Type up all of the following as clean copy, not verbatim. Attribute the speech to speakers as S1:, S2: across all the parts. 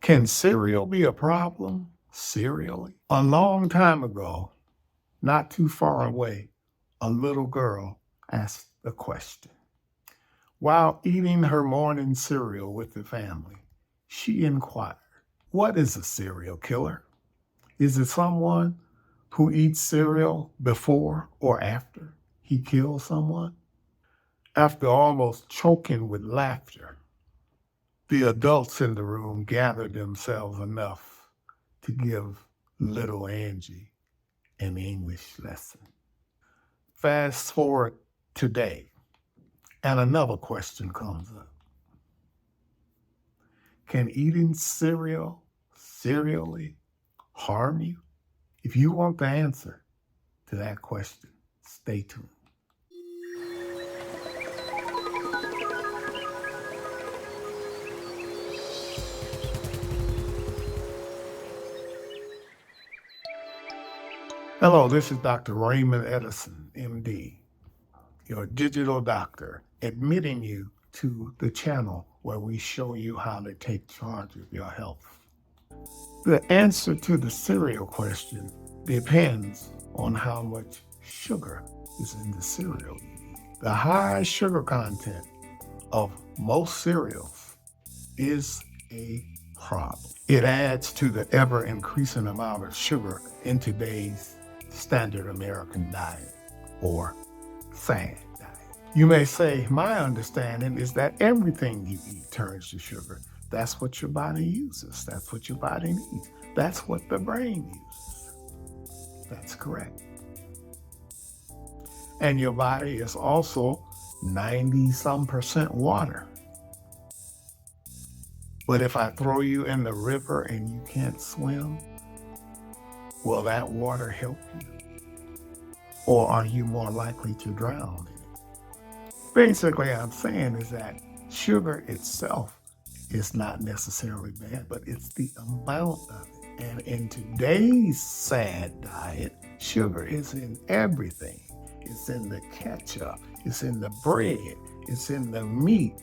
S1: Can cereal be a problem? Serially? A long time ago, not too far away, a little girl asked a question. While eating her morning cereal with the family, she inquired, "What is a serial killer? Is it someone who eats cereal before or after he kills someone?" After almost choking with laughter, the adults in the room gathered themselves enough to give little Angie an English lesson. Fast forward today, and another question comes up. Can eating cereal serially harm you? If you want the answer to that question, stay tuned. Hello, this is Dr. Raymond Edison, MD, your digital doctor, admitting you to the channel where we show you how to take charge of your health. The answer to the cereal question depends on how much sugar is in the cereal. The high sugar content of most cereals is a problem. It adds to the ever increasing amount of sugar in today's standard American diet or SAD diet. You may say, my understanding is that everything you eat turns to sugar. That's what your body uses. That's what your body needs. That's what the brain uses. That's correct. And your body is also 90-some% water. But if I throw you in the river and you can't swim, will that water help you? Or are you more likely to drown in it? Basically, I'm saying is that sugar itself is not necessarily bad, but it's the amount of it. And in today's SAD diet, sugar is in everything. It's in the ketchup, it's in the bread, it's in the meat,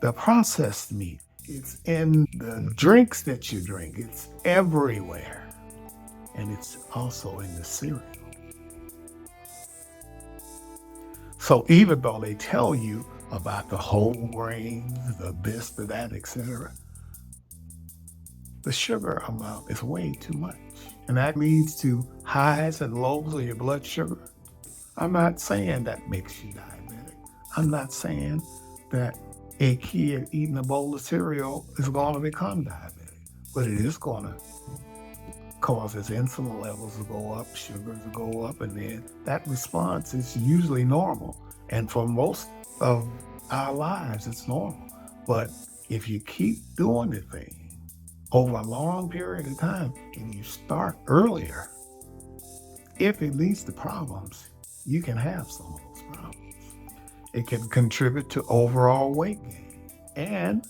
S1: the processed meat. It's in the drinks that you drink. It's everywhere. And it's also in the cereal. So even though they tell you about the whole grains, the this, the that, etc., the sugar amount is way too much. And that leads to highs and lows of your blood sugar. I'm not saying that makes you diabetic. I'm not saying that a kid eating a bowl of cereal is going to become diabetic, but it is going to cause his insulin levels to go up, sugars to go up, and then that response is usually normal. And for most of our lives, it's normal. But if you keep doing the thing over a long period of time and you start earlier, if it leads to problems, you can have some of those problems. It can contribute to overall weight gain and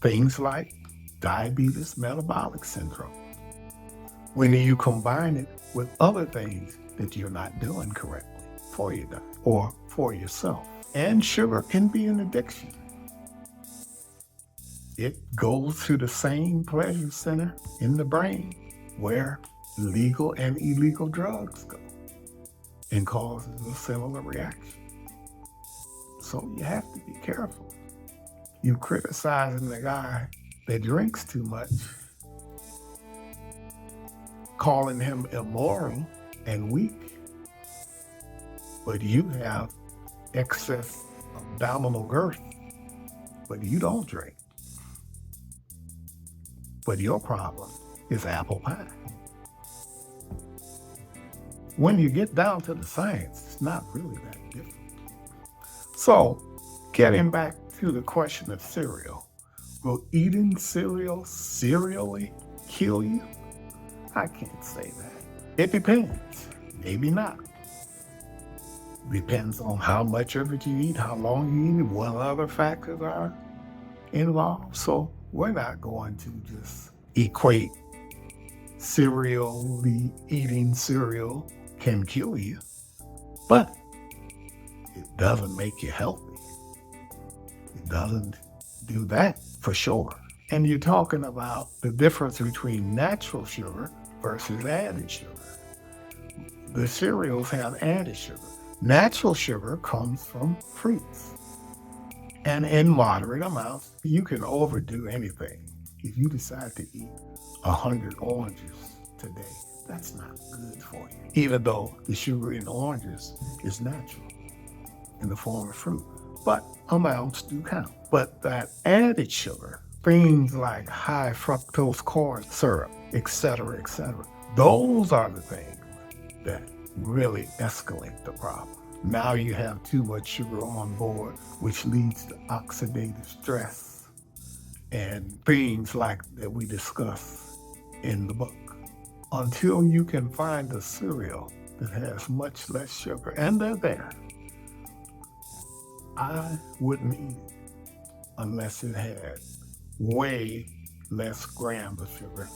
S1: things like diabetes metabolic syndrome. When you combine it with other things that you're not doing correctly for your diet or for yourself. And sugar can be an addiction. It goes to the same pleasure center in the brain where legal and illegal drugs go and causes a similar reaction. So you have to be careful. You criticizing the guy that drinks too much, calling him immoral and weak, but you have excess abdominal girth, but you don't drink. But your problem is apple pie. When you get down to the science, it's not really that different. So, getting back to the question of cereal, will eating cereal serially kill you? I can't say that. It depends. Maybe not. Depends on how much of it you eat, how long you eat it, what other factors are involved. So we're not going to just equate eating cereal can kill you, but it doesn't make you healthy. It doesn't do that for sure. And you're talking about the difference between natural sugar versus added sugar. The cereals have added sugar. Natural sugar comes from fruits. And in moderate amounts, you can overdo anything. If you decide to eat 100 oranges today, that's not good for you. Even though the sugar in oranges is natural in the form of fruit. But amounts do count. But that added sugar, things like high fructose corn syrup, etc., those are the things that really escalate the problem. Now you have too much sugar on board, which leads to oxidative stress and things like that we discuss in the book. Until you can find a cereal that has much less sugar, and they're there, I wouldn't eat it unless it had way less grams of sugar,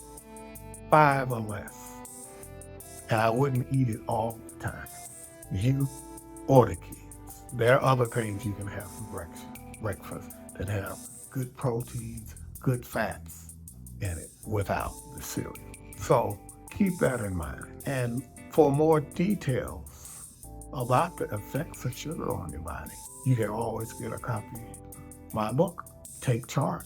S1: 5 or less. And I wouldn't eat it all the time. You or the kids. There are other things you can have for breakfast that have good proteins, good fats in it without the cereal. So keep that in mind. And for more details about the effects of sugar on your body, you can always get a copy of my book, Take Charge: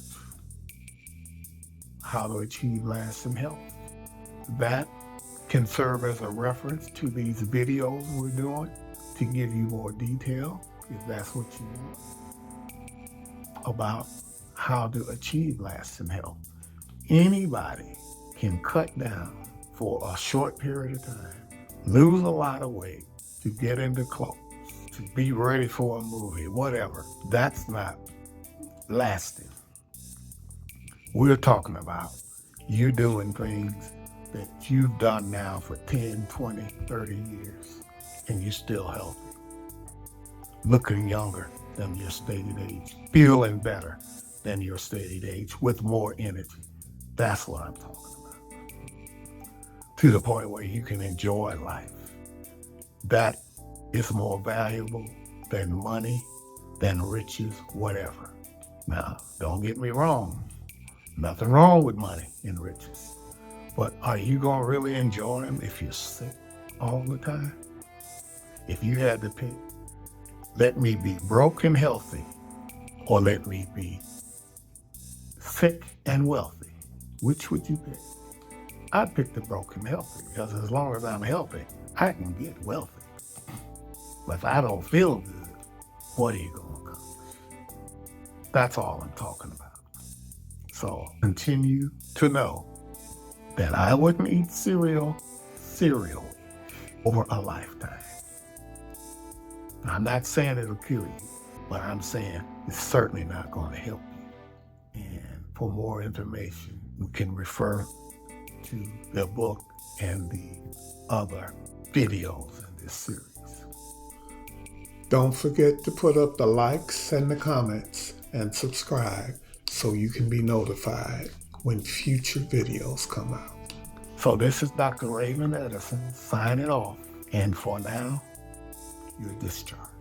S1: How to Achieve Lasting Health. That can serve as a reference to these videos we're doing to give you more detail, if that's what you want, about how to achieve lasting health. Anybody can cut down for a short period of time, lose a lot of weight, to get into clothes, to be ready for a movie, whatever. That's not lasting. We're talking about you doing things that you've done now for 10, 20, 30 years, and you're still healthy, looking younger than your stated age, feeling better than your stated age, with more energy. That's what I'm talking about. To the point where you can enjoy life. That is more valuable than money, than riches, whatever. Now, don't get me wrong. Nothing wrong with money and riches. But are you going to really enjoy them if you're sick all the time? If you had to pick, let me be broke and healthy, or let me be sick and wealthy, which would you pick? I'd pick the broke and healthy, because as long as I'm healthy, I can get wealthy. But if I don't feel good, what are you going to accomplish? That's all I'm talking about. So continue to know that I wouldn't eat cereal over a lifetime. I'm not saying it'll kill you, but I'm saying it's certainly not going to help you. And for more information, you can refer to the book and the other videos in this series. Don't forget to put up the likes and the comments and subscribe so you can be notified when future videos come out. So this is Dr. Raymond Edison signing off. And for now, you're discharged.